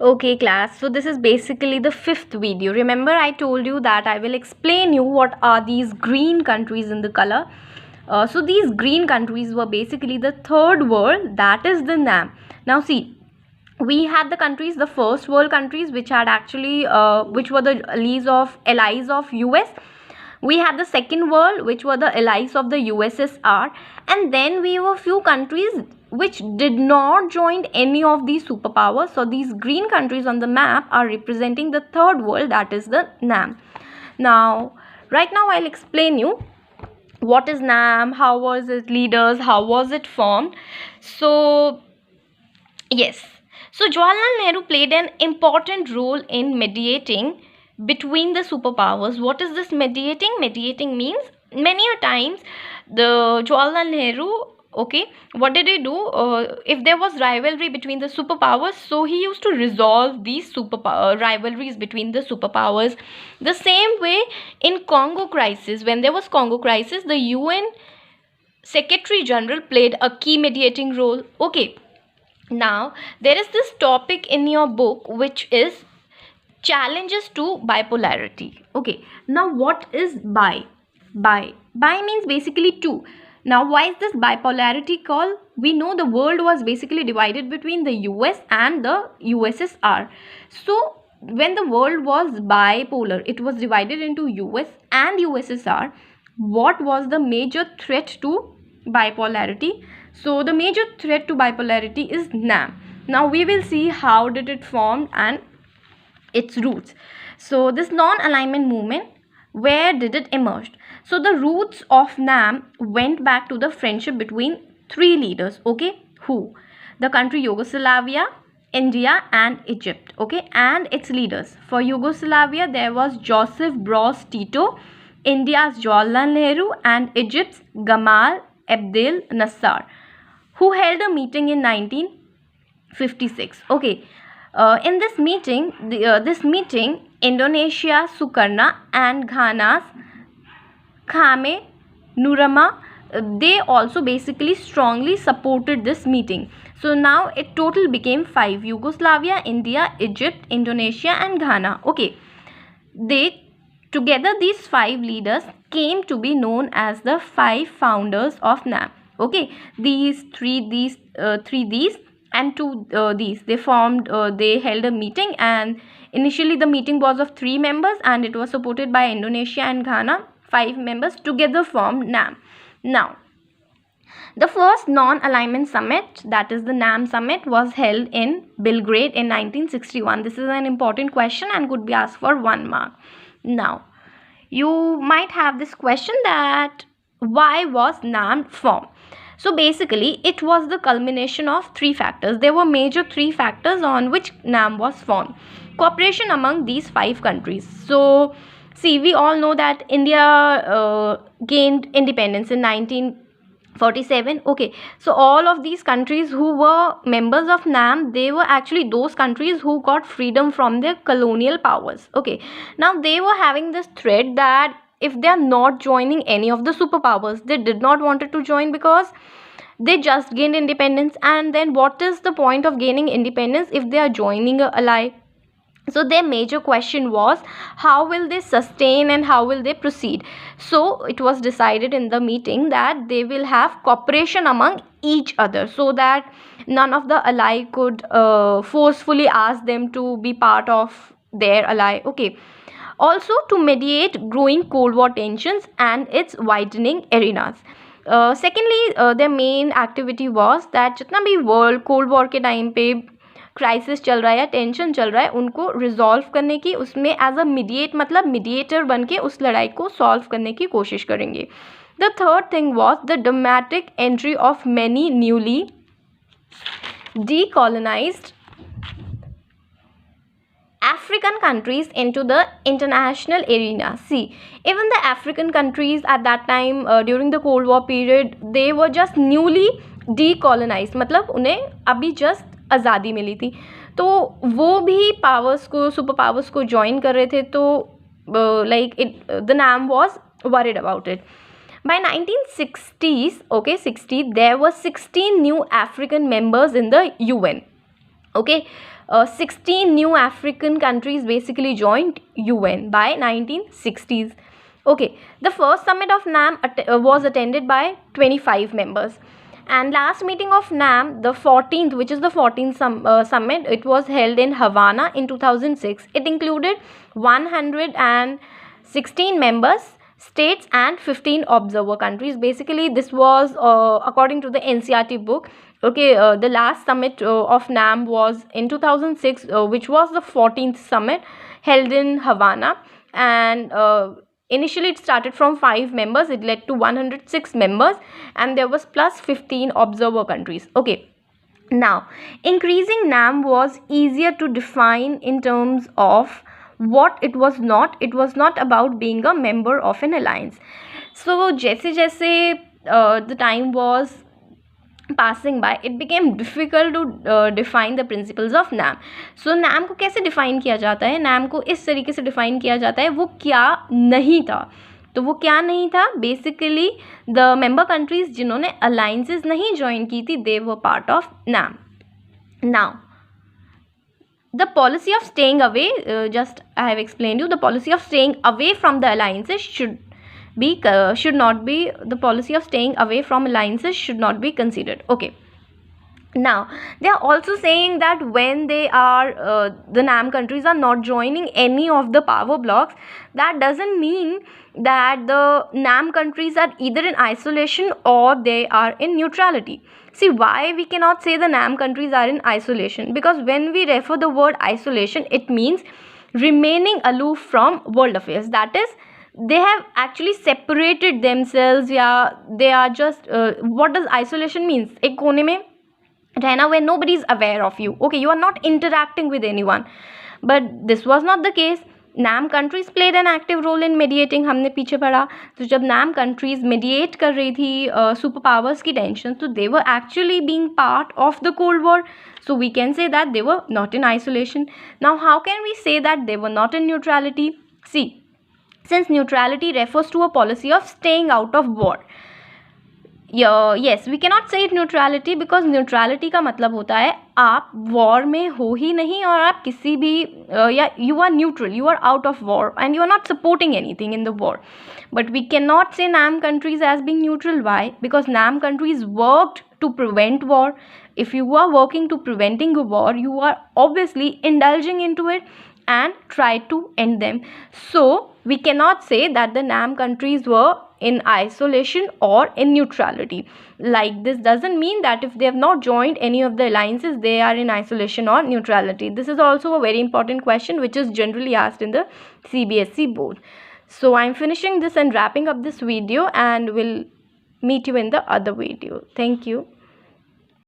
Okay class, so this is basically the fifth video. Remember I told you that I will explain you what are these green countries in the color. So these green countries were basically the third world, that is the NAM. Now see, we had the countries, the first world countries, which had actually which were the allies of US. We had the second world, which were the allies of the USSR, and then we were few countries which did not join any of these superpowers. So these green countries on the map are representing the third world, that is the NAM. Now right now I'll explain you what is NAM, how was its leaders, how was it formed. So yes, so Jawaharlal Nehru played an important role in mediating between the superpowers. What is this mediating? Mediating means many a times the Jawaharlal Nehru, okay, what did he do? If there was rivalry between the superpowers, so he used to resolve these rivalries between the superpowers. The same way in Congo crisis, when there was Congo crisis, the UN Secretary General played a key mediating role. Okay, now there is this topic in your book which is challenges to bipolarity. Okay, now what is bi means basically two. Now why is this bipolarity called? We know the world was basically divided between the US and the USSR. So when the world was bipolar, it was divided into US and USSR. What was the major threat to bipolarity? So the major threat to bipolarity is NAM. Now we will see how did it form and its roots. So this non-alignment movement, where did it emerge? So the roots of NAM went back to the friendship between three leaders, okay, who? The country Yugoslavia, India and Egypt, okay, and its leaders. For Yugoslavia there was Joseph Broz Tito, India's Jawaharlal Nehru and Egypt's Gamal Abdel Nasser, who held a meeting in 1956. Okay, in this meeting, Indonesia Sukarno and Ghana's Kwame Nkrumah, they also basically strongly supported this meeting. So now it total became 5: Yugoslavia, India, Egypt, Indonesia and Ghana. Okay, together these 5 leaders came to be known as the 5 founders of NAM. Okay, these and two these they formed, they held a meeting, and initially the meeting was of 3 members and it was supported by Indonesia and Ghana. 5 members together formed NAM. Now the first non-alignment summit, that is the NAM summit, was held in Belgrade in 1961. This is an important question and could be asked for 1 mark. Now you might have this question that why was NAM formed? So basically it was the culmination of 3 factors. There were major 3 factors on which NAM was formed. Cooperation among these 5 countries. So see, we all know that India gained independence in 1947. Okay, so all of these countries who were members of NAM, they were actually those countries who got freedom from their colonial powers. Okay, now they were having this threat that if they are not joining any of the superpowers, they did not wanted to join because they just gained independence, and then what is the point of gaining independence if they are joining a ally? So their major question was how will they sustain and how will they proceed. So it was decided in the meeting that they will have cooperation among each other, so that none of the ally could forcefully ask them to be part of their ally. Okay, also to mediate growing Cold War tensions and its widening arenas. Secondly, their main activity was that जितना भी world cold war के time पे crisis चल रहा है या tension चल रहा है, उनको रिजॉल्व करने की, उसमें एज अ मीडिएटर बन के उस लड़ाई को सॉल्व करने की कोशिश करेंगे. The third thing was the dramatic entry of many newly decolonized African countries into the international arena. See, even the African countries at that time during the Cold War period, they were just newly decolonized. मतलब उन्हें अभी just आज़ादी मिली थी, तो वो भी powers को, super powers को ज्वाइन कर रहे थे. तो like it, the NAM was worried about it. By 1960s, okay, 60, there were 16 new African members in the UN. Okay, 16 new African countries basically joined UN by 1960s. Okay, the first summit of NAM was attended by 25 members. And last meeting of NAM, the 14th, which is the 14th summit, it was held in Havana in 2006. It included 116 members, states and 15 observer countries. Basically, this was according to the NCERT book. Okay, the last summit of NAM was in 2006, which was the 14th summit held in Havana. And initially it started from 5 members, it led to 106 members, and there was plus 15 observer countries. Okay, now increasing NAM was easier to define in terms of what it was not. It was not about being a member of an alliance. So जैसे जैसे the time was passing by, it became difficult to define the principles of NAM. So NAM को कैसे define किया जाता है? NAM को इस तरीके से define किया जाता है, वो क्या नहीं था. तो वो क्या नहीं था? बेसिकली द मेंबर कंट्रीज जिन्होंने अलाइंसेस नहीं ज्वाइन की थी, they were part of NAM. Now the policy of staying away, just I have explained you, the policy of staying away from the alliances should not be, the policy of staying away from alliances should not be considered. Okay, now they are also saying that when they are the NAM countries are not joining any of the power blocks, that doesn't mean that the NAM countries are either in isolation or they are in neutrality. See, why we cannot say the NAM countries are in isolation? Because when we refer the word isolation, it means remaining aloof from world affairs. That is, they have actually separated themselves. Yeah, they are just what does isolation means? एक कोने में रहना where nobody is aware of you. Okay, you are not interacting with anyone. But this was not the case. NAM countries played an active role in mediating. हमने पीछे पढ़ा. तो जब NAM countries mediate कर रही थी सुपर पावर्स की tension, तो they were actually being part of the Cold War. So we can say that they were not in isolation. Now, how can we say that they were not in neutrality? See, since neutrality refers to a policy of staying out of war. Yes, we cannot say it neutrality, because neutrality का मतलब होता है आप war में हो ही नहीं और आप किसी भी या you are neutral, you are out of war and you are not supporting anything in the war. But we cannot say NAM countries as being neutral. Why? Because NAM countries worked to prevent war. If you are working to preventing a war, you are obviously indulging into it and try to end them. So we cannot say that the NAM countries were in isolation or in neutrality. Like, this doesn't mean that if they have not joined any of the alliances, they are in isolation or neutrality. This is also a very important question which is generally asked in the CBSE board. So I'm finishing this and wrapping up this video, and will meet you in the other video. Thank you.